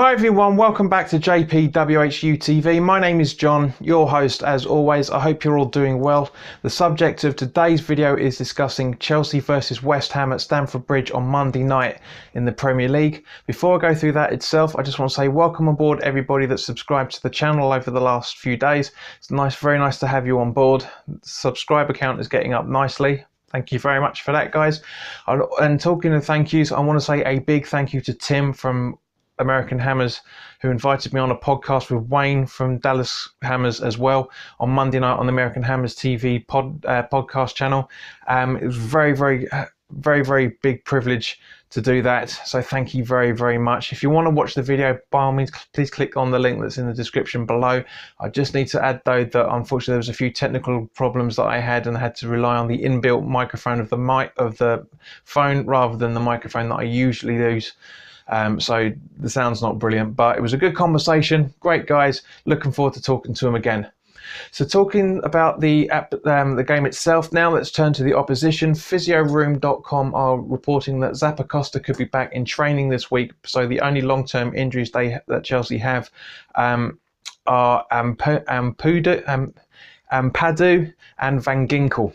Hi everyone, welcome back to JPWHUTV. My name is John, your host as always. I hope you're all doing well. The subject of today's video is discussing Chelsea versus West Ham at Stamford Bridge on Monday night in the Premier League. Before I go through that itself, I just want to say welcome aboard everybody that's subscribed to the channel over the last few days. It's very nice to have you on board. The subscriber count is getting up nicely. Thank you very much for that, guys. And talking of thank yous, I want to say a big thank you to Tim from American Hammers, who invited me on a podcast with Wayne from Dallas Hammers as well on Monday night on the American Hammers TV podcast channel. It was very big privilege to do that. So thank you very much. If you want to watch the video, by all means, please click on the link that's in the description below. I just need to add though that unfortunately there was a few technical problems that I had and I had to rely on the inbuilt microphone of the phone rather than the microphone that I usually use. So the sound's not brilliant, but it was a good conversation. Great guys. Looking forward to talking to them again. So talking about the game itself now, let's turn to the opposition. Physioroom.com are reporting that Zappa Costa could be back in training this week. So the only long-term injuries that Chelsea have are Ampadu and Van Ginkel.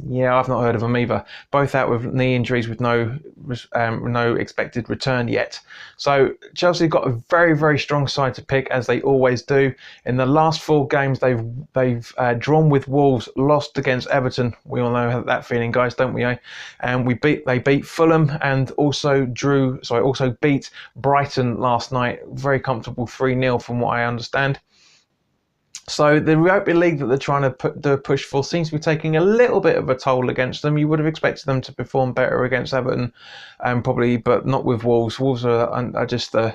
Yeah, I've not heard of them either. Both out with knee injuries with no expected return yet. So Chelsea got a very strong side to pick, as they always do. In the last 4 games, they've drawn with Wolves, lost against Everton. We all know that feeling, guys, don't we? Eh? And they beat Fulham and also beat Brighton last night. Very comfortable 3-0 from what I understand. So the Europa League that they're trying to do a push for seems to be taking a little bit of a toll against them. You would have expected them to perform better against Everton, probably, but not with Wolves. Wolves are just the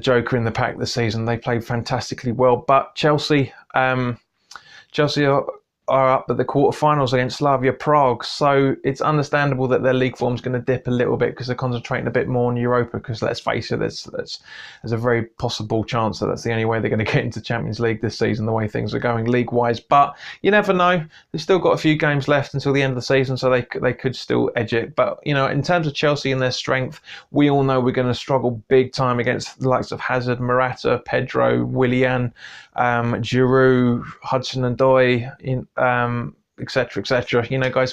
joker in the pack this season. They played fantastically well, but Chelsea are up at the quarterfinals against Slavia Prague, so it's understandable that their league form's going to dip a little bit because they're concentrating a bit more on Europa, because let's face it, there's a very possible chance that that's the only way they're going to get into Champions League this season, the way things are going league-wise. But you never know. They've still got a few games left until the end of the season, so they could still edge it. But, you know, in terms of Chelsea and their strength, we all know we're going to struggle big time against the likes of Hazard, Morata, Pedro, Willian, Giroud, Hudson-Odoi, etc. You know, guys,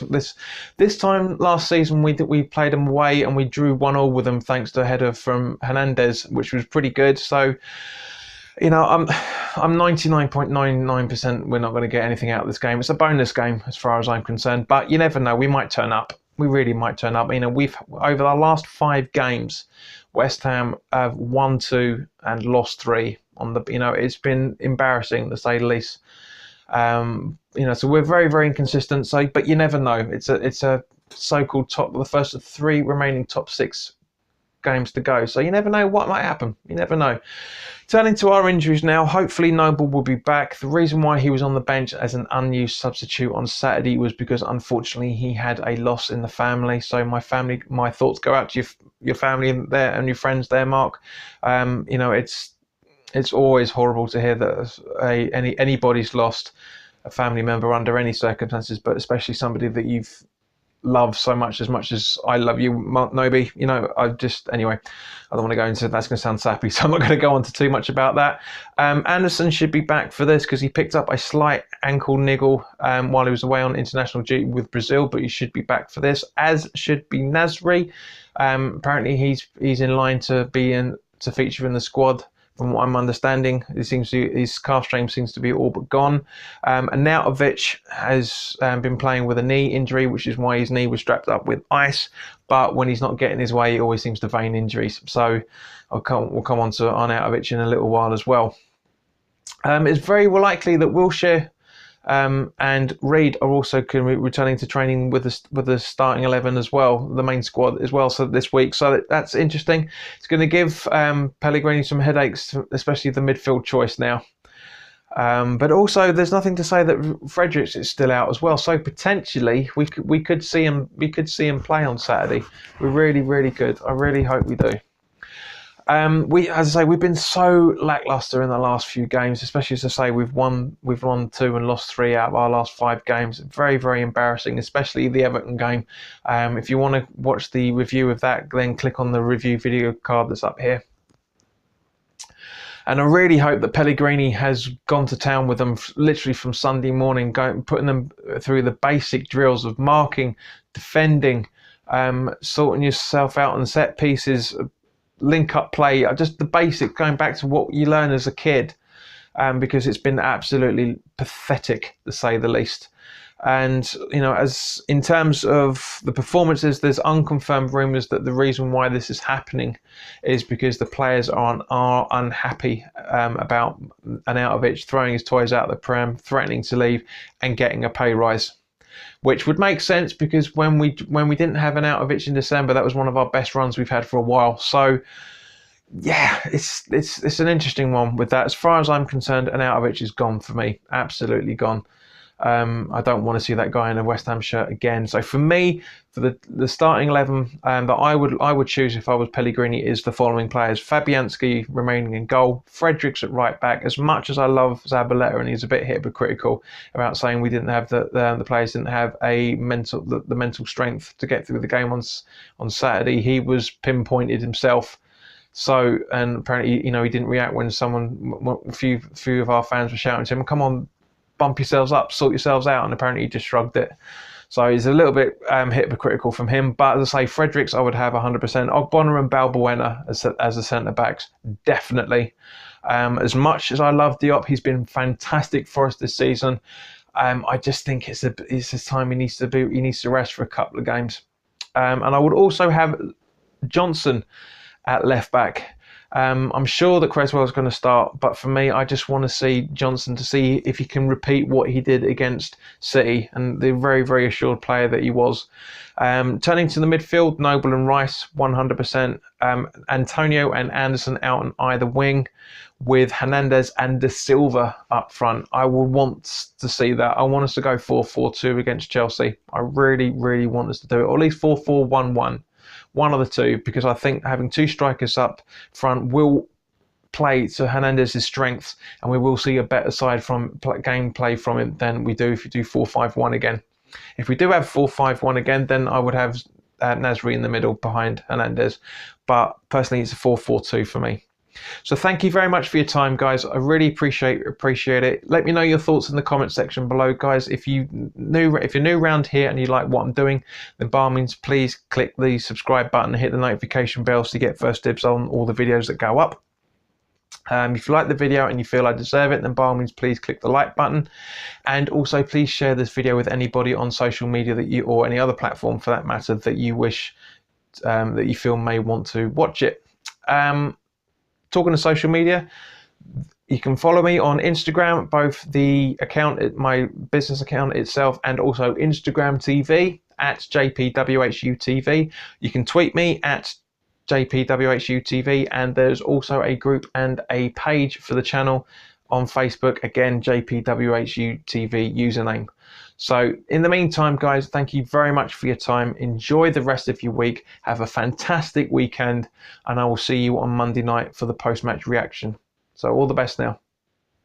this time last season we played them away and we drew 1-1 with them thanks to a header from Hernandez, which was pretty good. So, you know, I'm 99.99% we're not going to get anything out of this game. It's a bonus game as far as I'm concerned, but you never know. We might turn up. We really might turn up. You know, we've over the last 5 games, West Ham have won 2 and lost 3. It's been embarrassing to say the least. So we're very inconsistent. So, but you never know. It's a so-called the first of 3 remaining top 6 games to go. So you never know what might happen. You never know. Turning to our injuries now, hopefully Noble will be back. The reason why he was on the bench as an unused substitute on Saturday was because unfortunately he had a loss in the family. So my thoughts go out to your family there and your friends there, Mark. It's always horrible to hear that anybody's lost a family member under any circumstances, but especially somebody that you've loved so much as I love you, Nobi. You know, anyway, I don't want to go into that's going to sound sappy, so I'm not going to go on to too much about that. Anderson should be back for this because he picked up a slight ankle niggle while he was away on international duty with Brazil, but he should be back for this, as should be Nasri. Apparently he's in line to feature in the squad. From what I'm understanding, his calf strain seems to be all but gone. And Nautovic has been playing with a knee injury, which is why his knee was strapped up with ice. But when he's not getting his way, he always seems to feign injuries. So we'll come on to Nautovic in a little while as well. It's very likely that Wilshere and Reed are also returning to training with the starting 11 as well, the main squad as well. So this week, so that's interesting. It's going to give Pellegrini some headaches, especially the midfield choice now. But also, there's nothing to say that Fredericks is still out as well. So potentially, we could see him play on Saturday. We really could. I really hope we do. As I say, we've been so lackluster in the last few games, especially as I say, we've won 2 and lost 3 out of our last 5 games. Very embarrassing, especially the Everton game. If you want to watch the review of that, then click on the review video card that's up here. And I really hope that Pellegrini has gone to town with them literally from Sunday morning, putting them through the basic drills of marking, defending, sorting yourself out on set pieces, link up play, just the basic, going back to what you learn as a kid, because it's been absolutely pathetic, to say the least. And as in terms of the performances, there's unconfirmed rumours that the reason why this is happening is because the players are unhappy about Arnautovic throwing his toys out the pram, threatening to leave, and getting a pay rise, which would make sense because when we didn't have Arnautovic in December, that was one of our best runs we've had for a while. So yeah, it's an interesting one with that. As far as I'm concerned, Arnautovic is gone for me, absolutely gone. I don't want to see that guy in a West Ham shirt again. So for me, for the starting 11 that I would choose if I was Pellegrini is the following players: Fabianski remaining in goal, Fredericks at right back. As much as I love Zabaleta, and he's a bit hypocritical about saying we didn't have the players didn't have the mental strength to get through the game on Saturday, he was pinpointed himself. So, and apparently, he didn't react when a few of our fans were shouting to him, "Come on, bump yourselves up, sort yourselves out," and apparently he just shrugged it. So he's a little bit hypocritical from him. But as I say, Fredericks I would have 100%. Ogbonna and Balbuena as the centre backs, definitely. As much as I love Diop, he's been fantastic for us this season. I just think it's his time. He needs to rest for a couple of games. And I would also have Johnson at left back. I'm sure that Cresswell's going to start, but for me, I just want to see Johnson to see if he can repeat what he did against City and the very, very assured player that he was. Turning to the midfield, Noble and Rice, 100%. Antonio and Anderson out on either wing, with Hernandez and De Silva up front. I would want to see that. I want us to go 4-4-2 against Chelsea. I really, really want us to do it, or at least 4-4-1-1. One of the two, because I think having two strikers up front will play to Hernandez's strengths, and we will see a better side from gameplay from him than we do if you do 4-5-1 again. If we do have 4-5-1 again, then I would have Nasri in the middle behind Hernandez. But personally, it's a 4-4-2 for me. So thank you very much for your time, guys. I really appreciate it. Let me know your thoughts in the comment section below, guys. If you're new around here and you like what I'm doing, then by all means, please click the subscribe button and hit the notification bell so you get first dibs on all the videos that go up. If you like the video and you feel I deserve it, then by all means, please click the like button, and also please share this video with anybody on social media or any other platform for that matter that you wish that you feel may want to watch it. Talking to social media, you can follow me on Instagram, both the account, my business account itself, and also Instagram TV at JPWHUTV. You can tweet me at JPWHUTV, and there's also a group and a page for the channel on Facebook, again JPWHUTV username. So in the meantime, guys, thank you very much for your time. Enjoy the rest of your week. Have a fantastic weekend, and I will see you on Monday night for the post-match reaction. So all the best now.